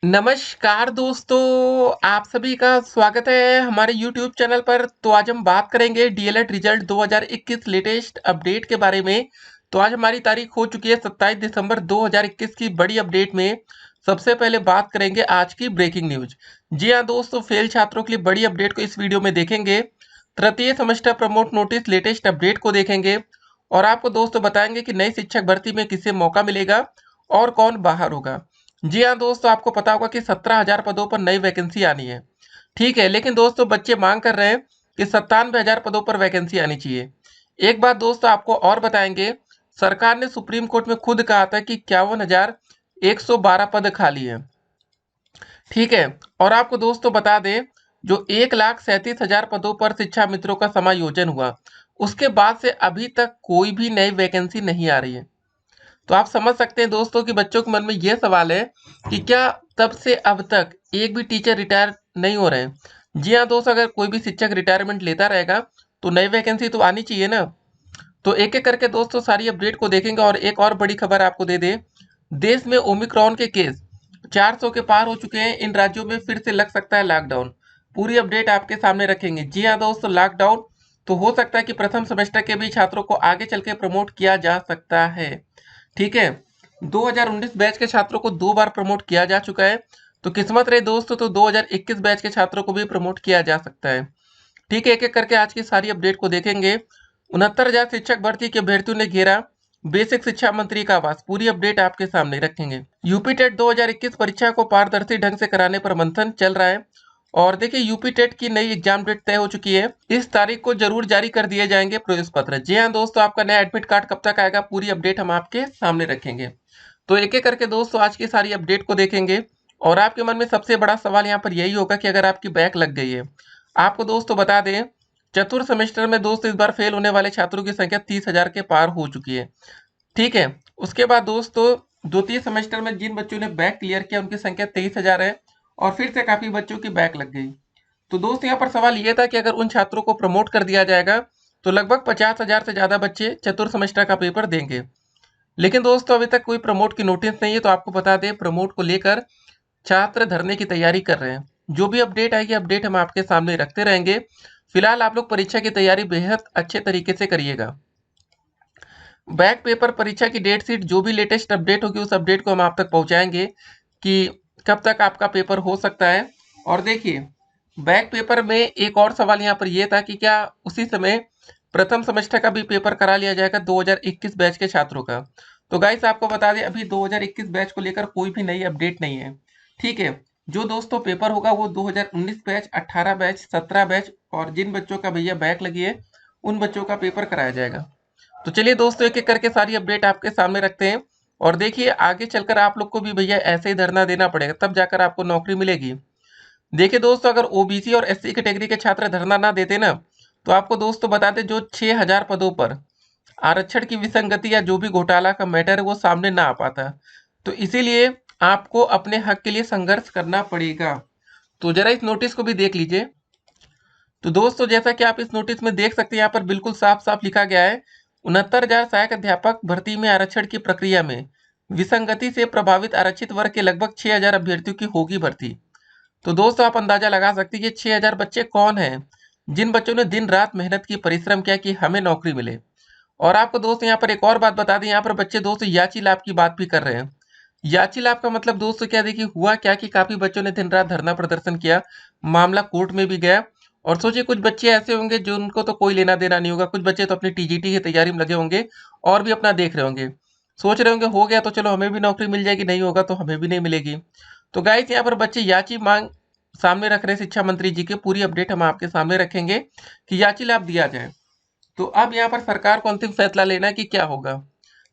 नमस्कार दोस्तों, आप सभी का स्वागत है हमारे YouTube चैनल पर। तो आज हम बात करेंगे डीएलएड रिजल्ट 2021 लेटेस्ट अपडेट के बारे में। तो आज हमारी तारीख हो चुकी है 27 दिसंबर 2021 की बड़ी अपडेट में। सबसे पहले बात करेंगे आज की ब्रेकिंग न्यूज। जी हाँ दोस्तों, फेल छात्रों के लिए बड़ी अपडेट को इस वीडियो में देखेंगे। तृतीय semester promote notice latest update को देखेंगे और आपको दोस्तों बताएंगे कि नई शिक्षक भर्ती में किसे मौका मिलेगा और कौन बाहर होगा। जी हाँ दोस्तों, आपको पता होगा कि 17,000 पदों पर नई वैकेंसी आनी है। ठीक है, लेकिन दोस्तों बच्चे मांग कर रहे हैं कि 97,000 पदों पर वैकेंसी आनी चाहिए। एक बात दोस्तों आपको और बताएंगे, सरकार ने सुप्रीम कोर्ट में खुद कहा था कि 51,112 पद खाली है। ठीक है, और आपको दोस्तों बता दें, जो 1,37,000 पदों पर शिक्षा मित्रों का समायोजन हुआ, उसके बाद से अभी तक कोई भी नई वैकेंसी नहीं आ रही है। तो आप समझ सकते हैं दोस्तों कि बच्चों के मन में यह सवाल है कि क्या तब से अब तक एक भी टीचर रिटायर नहीं हो रहे हैं। जी हाँ दोस्तों, अगर कोई भी शिक्षक रिटायरमेंट लेता रहेगा तो नई वैकेंसी तो आनी चाहिए ना। तो एक एक करके दोस्तों सारी अपडेट को देखेंगे। और एक और बड़ी खबर आपको दे दें, देश में ओमिक्रॉन के केस 400 के पार हो चुके हैं। इन राज्यों में फिर से लग सकता है लॉकडाउन। पूरी अपडेट आपके सामने रखेंगे। जी हाँ दोस्तों, लॉकडाउन तो हो सकता है कि प्रथम सेमेस्टर के भी छात्रों को आगे चल के प्रमोट किया जा सकता है। ठीक है, 2019 बैच के छात्रों को 2 बार प्रमोट किया जा चुका है। तो किस्मत रहे दोस्तों तो 2021 बैच के छात्रों को भी प्रमोट किया जा सकता है। ठीक है, एक एक करके आज की सारी अपडेट को देखेंगे। 69,000 शिक्षक भर्ती के अभ्यर्थियों ने घेरा बेसिक शिक्षा मंत्री का आवास। पूरी अपडेट आपके सामने रखेंगे। यूपी टेट 2021 परीक्षा को पारदर्शी ढंग से कराने पर मंथन चल रहा है। और देखिए, यूपी टेट की नई एग्जाम डेट तय हो चुकी है। इस तारीख को जरूर जारी कर दिए जाएंगे प्रवेश पत्र। जी हाँ दोस्तों, आपका नया एडमिट कार्ड कब तक आएगा, पूरी अपडेट हम आपके सामने रखेंगे। तो एक एक करके दोस्तों आज की सारी अपडेट को देखेंगे। और आपके मन में सबसे बड़ा सवाल यहाँ पर यही होगा कि अगर आपकी बैक लग गई है। आपको दोस्तों बता दें, चतुर्थ सेमेस्टर में दोस्तों इस बार फेल होने वाले छात्रों की संख्या 30,000 के पार हो चुकी है। ठीक है, उसके बाद दोस्तों द्वितीय सेमेस्टर में जिन बच्चों ने बैक क्लियर किया उनकी संख्या 23,000 है। और फिर से काफी बच्चों की बैक लग गई। तो दोस्त यहाँ पर सवाल ये था कि अगर उन छात्रों को प्रमोट कर दिया जाएगा तो लगभग 50,000 से ज्यादा बच्चे चतुर्थ सेमेस्टर का पेपर देंगे। लेकिन दोस्तों अभी तक कोई प्रमोट की नोटिस नहीं है। तो आपको बता दें, प्रमोट को लेकर छात्र धरने की तैयारी कर रहे हैं। जो भी अपडेट आएगी अपडेट हम आपके सामने रखते रहेंगे। फिलहाल आप लोग परीक्षा की तैयारी बेहद अच्छे तरीके से करिएगा। बैक पेपर परीक्षा की डेट शीट जो भी लेटेस्ट अपडेट होगी उस अपडेट को हम आप तक पहुंचाएंगे कि कब तक आपका पेपर हो सकता है। और देखिए, बैक पेपर में एक और सवाल यहाँ पर यह था कि क्या उसी समय प्रथम सेमेस्टर का भी पेपर करा लिया जाएगा 2021 बैच के छात्रों का। तो गाइस आपको बता दें, अभी 2021 बैच को लेकर कोई भी नई अपडेट नहीं है। ठीक है, जो दोस्तों पेपर होगा वो 2019 बैच, 18 बैच, 17 बैच और जिन बच्चों का भैया बैक लगी है उन बच्चों का पेपर कराया जाएगा। तो चलिए दोस्तों, एक एक करके सारी अपडेट आपके सामने रखते हैं। और देखिए, आगे चलकर आप लोग को भी भैया ऐसे ही धरना देना पड़ेगा, तब जाकर आपको नौकरी मिलेगी। देखिए दोस्तों, अगर ओबीसी और एससी कैटेगरी के छात्र धरना ना देते ना, तो आपको दोस्तों बताते जो 6,000 पदों पर आरक्षण की विसंगति या जो भी घोटाला का मैटर है वो सामने ना आ पाता। तो इसीलिए आपको अपने हक के लिए संघर्ष करना पड़ेगा। तो जरा इस नोटिस को भी देख लीजिए। तो दोस्तों जैसा कि आप इस नोटिस में देख सकते हैं, यहाँ पर बिल्कुल साफ साफ लिखा गया है, 69,000 सहायक अध्यापक भर्ती में आरक्षण की प्रक्रिया में विसंगति से प्रभावित आरक्षित वर्ग के लगभग 6,000 अभ्यर्थियों की होगी भर्ती। तो दोस्तों आप अंदाजा लगा सकते हैं ये 6,000 बच्चे कौन हैं, जिन बच्चों ने दिन रात मेहनत की, परिश्रम किया कि हमें नौकरी मिले। और आपको दोस्तों यहाँ पर एक और बात बता दें, यहाँ पर बच्चे दोस्तों याची लाभ की बात भी कर रहे हैं। याची लाभ का मतलब दोस्तों क्या, देखिए हुआ क्या कि काफी बच्चों ने दिन रात धरना प्रदर्शन किया, मामला कोर्ट में भी गया। और सोचिए, कुछ बच्चे ऐसे होंगे जो उनको तो कोई लेना देना नहीं होगा, कुछ बच्चे तो अपनी टीजीटी की तैयारी में लगे होंगे और भी अपना देख रहे होंगे, सोच रहे होंगे हो गया तो चलो हमें भी नौकरी मिल जाएगी, नहीं होगा तो हमें भी नहीं मिलेगी। तो गाइस यहाँ पर बच्चे याची मांग सामने रख रहे हैं शिक्षा मंत्री जी के। पूरी अपडेट हम आपके सामने रखेंगे कि याची लाभ दिया जाए। तो अब यहाँ पर सरकार को अंतिम फैसला लेना है कि क्या होगा।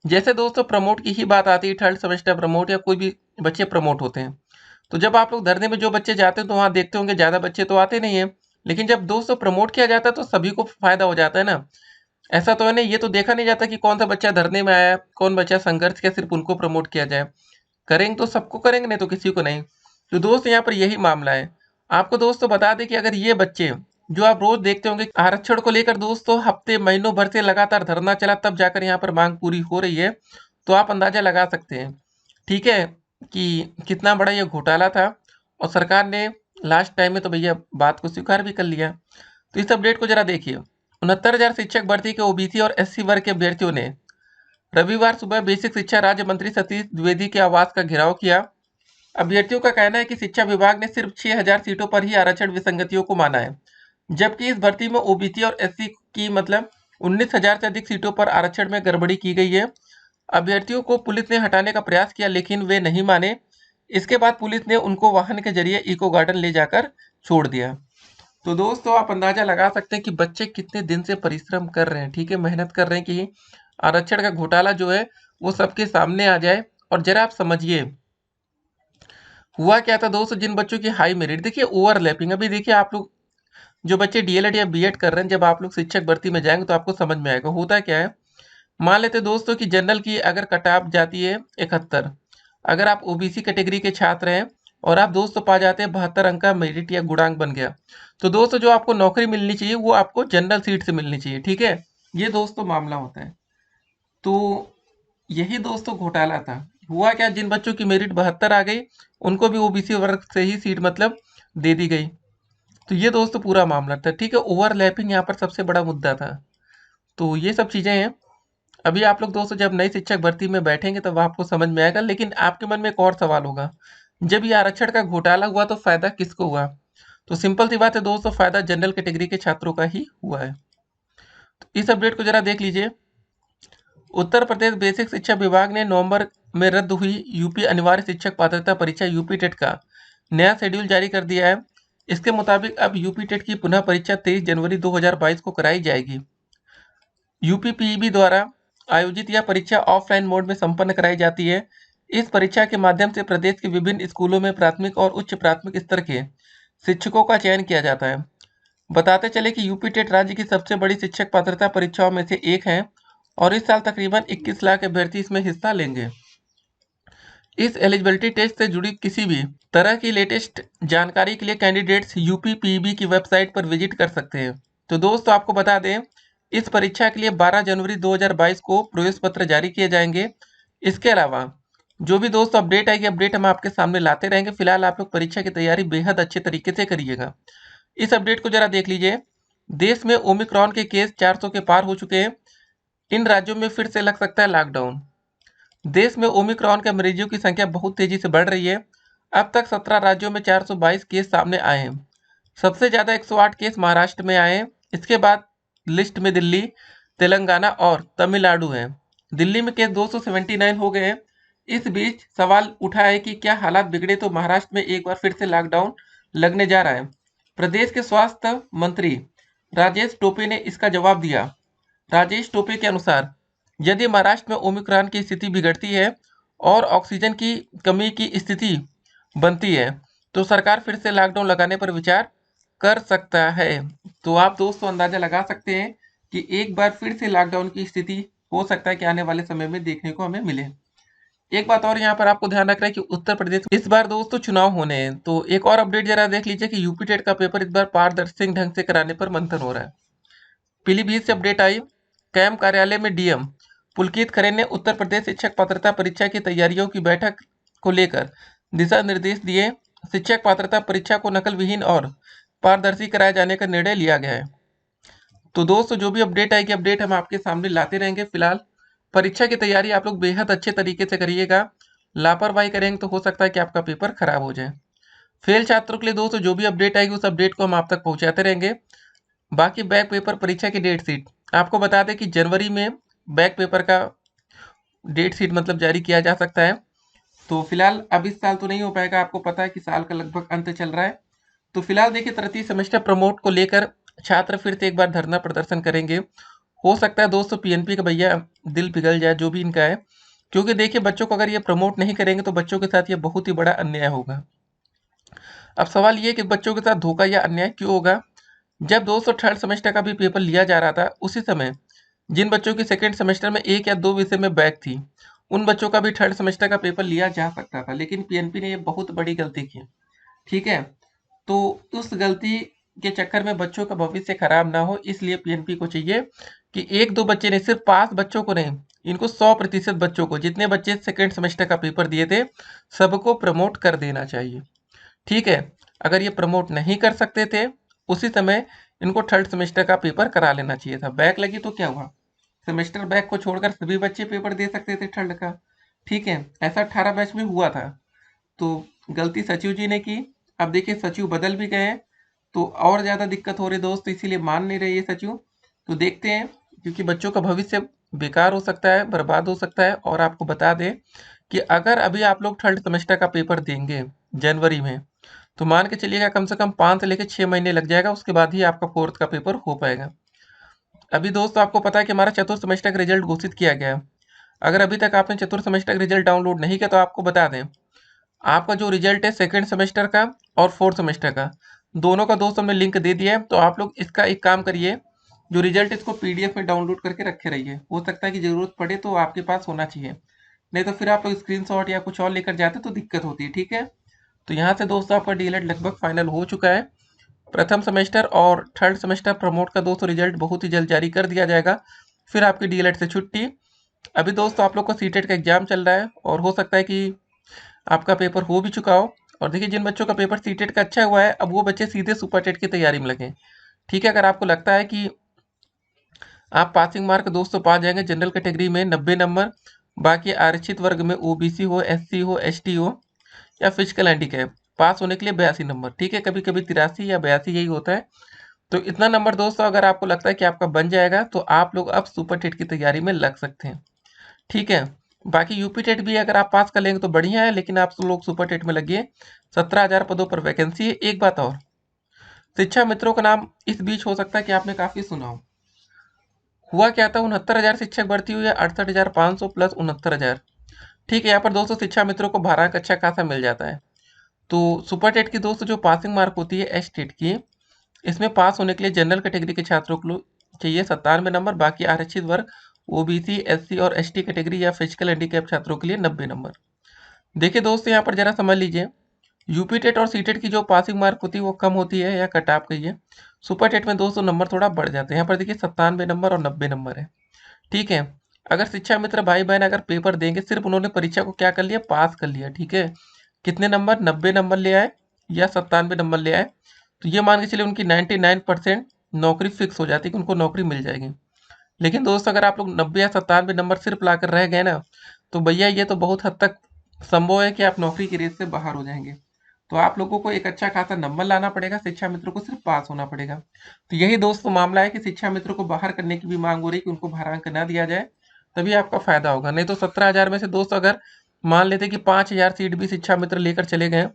जैसे दोस्तों प्रमोट की ही बात आती है, थर्ड सेमेस्टर प्रमोट या कोई भी बच्चे प्रमोट होते हैं, तो जब आप लोग धरने में जो बच्चे जाते हैं तो वहां देखते होंगे ज्यादा बच्चे तो आते नहीं है। लेकिन जब दोस्तों प्रमोट किया जाता है तो सभी को फायदा हो जाता है ना। ऐसा तो है नहीं, ये तो देखा नहीं जाता कि कौन सा बच्चा धरने में आया, कौन बच्चा संघर्ष किया, सिर्फ उनको प्रमोट किया जाए। करेंगे तो सबको करेंगे, नहीं तो किसी को नहीं। तो दोस्त यहाँ पर यही मामला है। आपको दोस्तों बता दें कि अगर ये बच्चे जो आप रोज देखते होंगे आरक्षण को लेकर दोस्तों हफ्ते महीनों भर से लगातार धरना चला, तब जाकर यहाँ पर मांग पूरी हो रही है। तो आप अंदाजा लगा सकते हैं। ठीक है, कि कितना बड़ा ये घोटाला था और सरकार ने लास्ट टाइम में तो भैया बात को स्वीकार भी कर लिया। तो इस अपडेट को जरा देखिए। 69,000 शिक्षक भर्ती के ओबीसी और एससी वर्ग के अभ्यर्थियों ने रविवार सुबह बेसिक शिक्षा राज्य मंत्री सतीश द्विवेदी के आवास का घेराव किया। अभ्यर्थियों का कहना है कि शिक्षा विभाग ने सिर्फ 6,000 सीटों पर ही आरक्षण विसंगतियों को माना है, जबकि इस भर्ती में ओबीसी और एससी की मतलब 19,000 से अधिक सीटों पर आरक्षण में गड़बड़ी की गई है। अभ्यर्थियों को पुलिस ने हटाने का प्रयास किया लेकिन वे नहीं माने। इसके बाद पुलिस ने उनको वाहन के जरिए इको गार्डन ले जाकर छोड़ दिया। तो दोस्तों आप अंदाजा लगा सकते हैं कि बच्चे कितने दिन से परिश्रम कर रहे हैं, ठीक है, मेहनत कर रहे हैं कि आरक्षण का घोटाला जो है वो सबके सामने आ जाए। और जरा आप समझिए हुआ क्या था दोस्तों। जिन बच्चों की हाई मेरिट, देखिए ओवरलैपिंग, अभी देखिए आप लोग जो बच्चे डीएलएड या बीएड कर रहे हैं, जब आप लोग शिक्षक भर्ती में जाएंगे तो आपको समझ में आएगा होता क्या है। मान लेते दोस्तों कि जनरल की अगर कट ऑफ जाती है 71, अगर आप ओबीसी कैटेगरी के छात्र हैं और आप दोस्तों पा जाते हैं 72 अंक का मेरिट या गुणांक बन गया, तो दोस्तों जो आपको नौकरी मिलनी चाहिए वो आपको जनरल सीट से मिलनी चाहिए, ठीक है। ये दोस्तों मामला होता है। तो यही दोस्तों घोटाला था। हुआ क्या, जिन बच्चों की मेरिट 72 आ गई उनको भी ओबीसी वर्ग से ही सीट मतलब दे दी गई। तो ये दोस्तों पूरा मामला था, ठीक है। ओवरलैपिंग यहाँ पर सबसे बड़ा मुद्दा था। तो ये सब चीजें हैं। अभी आप लोग दोस्तों जब नई शिक्षक भर्ती में बैठेंगे तब आपको समझ में आएगा। लेकिन आपके मन में एक और सवाल होगा, जब ये आरक्षण का घोटाला हुआ तो फायदा किसको हुआ। तो सिंपल सी बात है दोस्तों, फायदा जनरल कैटेगरी के छात्रों का ही हुआ है। तो इस अपडेट को जरा देख लीजिए। उत्तर प्रदेश बेसिक शिक्षा विभाग ने नवंबर में रद्द हुई यूपी अनिवार्य शिक्षक पात्रता परीक्षा यूपी टेट का नया शेड्यूल जारी कर दिया है। इसके मुताबिक अब यूपी टेट की पुनः परीक्षा 23 जनवरी 2022 को कराई जाएगी। यूपीपीईबी द्वारा आयोजित यह परीक्षा ऑफलाइन मोड में संपन्न कराई जाती है। इस परीक्षा के माध्यम से प्रदेश के विभिन्न स्कूलों में प्राथमिक और उच्च प्राथमिक स्तर के शिक्षकों का चयन किया जाता है। बताते चले कि यूपी टेट राज्य की सबसे बड़ी शिक्षक पात्रता परीक्षाओं में से एक है और इस साल तकरीबन 21 लाख अभ्यर्थी इसमें हिस्सा लेंगे। इस एलिजिबिलिटी टेस्ट से जुड़ी किसी भी तरह की लेटेस्ट जानकारी के लिए कैंडिडेट्स यूपीपीबी की वेबसाइट पर विजिट कर सकते हैं। तो दोस्तों आपको बता दें, इस परीक्षा के लिए 12 जनवरी 2022 को प्रवेश पत्र जारी किए जाएंगे। इसके अलावा जो भी दोस्तों अपडेट आएगी, अपडेट हम आपके सामने लाते रहेंगे। फिलहाल आप लोग परीक्षा की तैयारी बेहद अच्छे तरीके से करिएगा। इस अपडेट को जरा देख लीजिए। देश में ओमिक्रॉन के केस 400 के पार हो चुके हैं। इन राज्यों में फिर से लग सकता है लॉकडाउन। देश में ओमिक्रॉन के मरीजों की संख्या बहुत तेजी से बढ़ रही है। अब तक 17 राज्यों में 422 केस सामने आए हैं। सबसे ज्यादा 108 केस महाराष्ट्र में आए हैं। इसके बाद लिस्ट में दिल्ली, तेलंगाना और तमिलनाडु हैं। दिल्ली में केस 279 हो गए हैं। इस बीच सवाल उठा है कि क्या हालात बिगड़े तो महाराष्ट्र में एक बार फिर से लॉकडाउन लगने जा रहा है। प्रदेश के स्वास्थ्य मंत्री राजेश टोपे ने इसका जवाब दिया। राजेश टोपे के अनुसार यदि महाराष्ट्र में ओमिक्रॉन की स्थिति बिगड़ती है और ऑक्सीजन की कमी की स्थिति बनती है तो सरकार फिर से लॉकडाउन लगाने पर विचार कर सकता है। तो आप दोस्तों अंदाजा लगा सकते हैं कि एक बार फिर से लॉकडाउन की स्थिति हो सकता है कि आने वाले समय में देखने को हमें मिले। एक बात और यहाँ पर आपको ध्यान रखना है कि उत्तर प्रदेश इस बार दोस्तों चुनाव होने हैं। तो एक और अपडेट जरा देख लीजिए कि यूपी टेट का पेपर इस बार पारदर्शी ढंग से कराने पर मंथन हो रहा है। पीलीभीत से अपडेट आई। कैंप कार्यालय में डीएम पुलकित खरे ने उत्तर प्रदेश शिक्षक पात्रता परीक्षा की तैयारियों की बैठक को लेकर दिशा निर्देश दिए। शिक्षक पात्रता परीक्षा को नकल विहीन और पारदर्शी कराए जाने का निर्णय लिया गया है। तो दोस्तों जो भी अपडेट आएगी, अपडेट हम आपके सामने लाते रहेंगे। फिलहाल परीक्षा की तैयारी आप लोग बेहद अच्छे तरीके से करिएगा। लापरवाही करेंगे तो हो सकता है कि आपका पेपर खराब हो जाए। फेल छात्रों के लिए दोस्तों जो भी अपडेट आएगी उस अपडेट को हम आप तक पहुंचाते रहेंगे। बाकी बैक पेपर परीक्षा की डेट शीट आपको बता दें कि जनवरी में बैक पेपर का डेट शीट मतलब जारी किया जा सकता है। तो फिलहाल अब इस साल तो नहीं हो पाएगा, आपको पता है कि साल का लगभग अंत चल रहा है। तो फिलहाल देखिए तृतीय सेमेस्टर प्रमोट को लेकर छात्र फिर से एक बार धरना प्रदर्शन करेंगे। हो सकता है दोस्तों पीएनपी का भैया दिल पिघल जाए जो भी इनका है, क्योंकि देखिए बच्चों को अगर ये प्रमोट नहीं करेंगे तो बच्चों के साथ ये बहुत ही बड़ा अन्याय होगा। अब सवाल ये कि बच्चों के साथ धोखा या अन्याय क्यों होगा। जब दोस्तों थर्ड सेमेस्टर का भी पेपर लिया जा रहा था उसी समय जिन बच्चों की सेकेंड सेमेस्टर में 1 या 2 विषय में बैक थी उन बच्चों का भी थर्ड सेमेस्टर का पेपर लिया जा सकता था, लेकिन पीएनपी ने ये बहुत बड़ी गलती की, ठीक है। तो उस गलती के चक्कर में बच्चों का भविष्य खराब ना हो इसलिए पीएनपी को चाहिए कि एक दो बच्चे नहीं, सिर्फ 5 बच्चों को नहीं, इनको 100% बच्चों को, जितने बच्चे सेकेंड सेमेस्टर का पेपर दिए थे सबको प्रमोट कर देना चाहिए। ठीक है, अगर ये प्रमोट नहीं कर सकते थे उसी समय इनको थर्ड सेमेस्टर का पेपर करा लेना चाहिए था। बैक लगी तो क्या हुआ, सेमेस्टर बैक को छोड़कर सभी बच्चे पेपर दे सकते थे थर्ड का। ठीक है, ऐसा 18 बैच में हुआ था। तो गलती सचिव जी ने की। अब देखिए सचिव बदल भी गए हैं तो और ज़्यादा दिक्कत हो रही दोस्त, इसीलिए मान नहीं रहे ये सचिव। तो देखते हैं, क्योंकि बच्चों का भविष्य बेकार हो सकता है, बर्बाद हो सकता है। और आपको बता दें कि अगर अभी आप लोग थर्ड सेमेस्टर का पेपर देंगे जनवरी में, तो मान के चलिएगा कम से कम 5 से लेकर 6 महीने लग जाएगा, उसके बाद ही आपका फोर्थ का पेपर हो पाएगा। अभी दोस्तों आपको पता है कि हमारा चतुर्थ सेमेस्टर का रिजल्ट घोषित किया गया है। अगर अभी तक आपने चतुर्थ सेमेस्टर का रिजल्ट डाउनलोड नहीं किया तो आपको बता दें, आपका जो रिजल्ट है सेकंड सेमेस्टर का और फोर्थ सेमेस्टर का, दोनों का दोस्तों हमने लिंक दे दिया है। तो आप लोग इसका एक काम करिए, जो रिजल्ट है इसको पीडीएफ में डाउनलोड करके रखे रहिए। हो सकता है कि ज़रूरत पड़े तो आपके पास होना चाहिए, नहीं तो फिर आप लोग स्क्रीनशॉट या कुछ और लेकर जाते तो दिक्कत होती है। ठीक है, तो यहाँ से दोस्तों आपका डीएलएड लगभग फाइनल हो चुका है। प्रथम सेमेस्टर और थर्ड सेमेस्टर प्रमोट का दोस्तों रिजल्ट बहुत ही जल्द जारी कर दिया जाएगा, फिर आपकी डीएलएड से छुट्टी। अभी दोस्तों आप लोग का सीटेट का एग्जाम चल रहा है और हो सकता है कि आपका पेपर हो भी चुका हो। और देखिए जिन बच्चों का पेपर सीटेट का अच्छा हुआ है, अब वो बच्चे सीधे सुपर टेट की तैयारी में लगे। ठीक है, अगर आपको लगता है कि आप पासिंग मार्क दोस्तों पा जाएंगे जनरल कैटेगरी में 90 नंबर, बाकी आरक्षित वर्ग में ओबीसी हो, एससी हो, एसटी हो या फिजिकल हैंडीकैप, पास होने के लिए 82 नंबर। ठीक है, कभी कभी 83 या 82 यही होता है। तो इतना नंबर दोस्तों अगर आपको लगता है कि आपका बन जाएगा तो आप लोग अब सुपर टेट की तैयारी में लग सकते हैं। ठीक है, बाकी यूपी टेट भी अगर आप पास कर लेंगे तो बढ़िया है, लेकिन आप लोग सुपर टेट में लगिए। 17,000 पदों पर वैकेंसी है। एक बात और, शिक्षा मित्रों का नाम इस बीच हो सकता है कि आपने काफी सुना हो। हुआ क्या था, 69,000 शिक्षक भर्ती हुई है, 68,500 प्लस 69,000। ठीक है, यहाँ पर दोस्तों शिक्षा मित्रों को भारांक अच्छा खासा मिल जाता है। तो सुपर टेट की दोस्तों जो पासिंग मार्क होती है एस टेट की, इसमें पास होने के लिए जनरल कैटेगरी के छात्रों को चाहिए 97 नंबर, बाकी आरक्षित वर्ग ओबीसी, एससी और एसटी कैटेगरी या फिजिकल हैंडीकैप छात्रों के लिए 90 नंबर। देखिए दोस्तों यहाँ पर जरा समझ लीजिए, यूपी टेट और सी टेट की जो पासिंग मार्क होती है वो कम होती है या कट ऑफ कहिए, सुपर टेट में दोस्तों नंबर थोड़ा बढ़ जाते हैं। यहाँ पर देखिए 97 नंबर और 90 नंबर है। ठीक है, अगर शिक्षा मित्र भाई बहन अगर पेपर देंगे, सिर्फ उन्होंने परीक्षा को क्या कर लिया, पास कर लिया। ठीक है, कितने नंबर, 90 नंबर ले आए या 97 नंबर ले आए, तो ये मान के चलिए उनकी 99% नौकरी फिक्स हो जाती है कि उनको नौकरी मिल जाएगी। लेकिन दोस्त अगर आप लोग 90 या 97 नंबर सिर्फ ला कर रह गए ना, तो भैया ये तो बहुत हद तक संभव है कि आप नौकरी की रेस से बाहर हो जाएंगे। तो आप लोगों को एक अच्छा खासा नंबर लाना पड़ेगा, शिक्षा मित्रों को सिर्फ पास होना पड़ेगा। तो यही दोस्तों मामला है कि शिक्षा मित्रों को बाहर करने की भी मांग हो रही है कि उनको भारांक ना दिया जाए, तभी आपका फायदा होगा। नहीं तो 17,000 में से दोस्त अगर मान लेते कि 5,000 सीट भी शिक्षा मित्र लेकर चले गए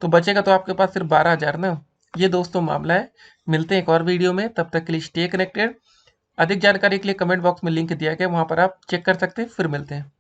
तो बचेगा तो आपके पास सिर्फ 12,000 ना। ये दोस्तों मामला है। मिलते हैं एक और वीडियो में, तब तक के लिए स्टे कनेक्टेड। अधिक जानकारी के लिए कमेंट बॉक्स में लिंक दिया गया, वहां पर आप चेक कर सकते हैं। फिर मिलते हैं।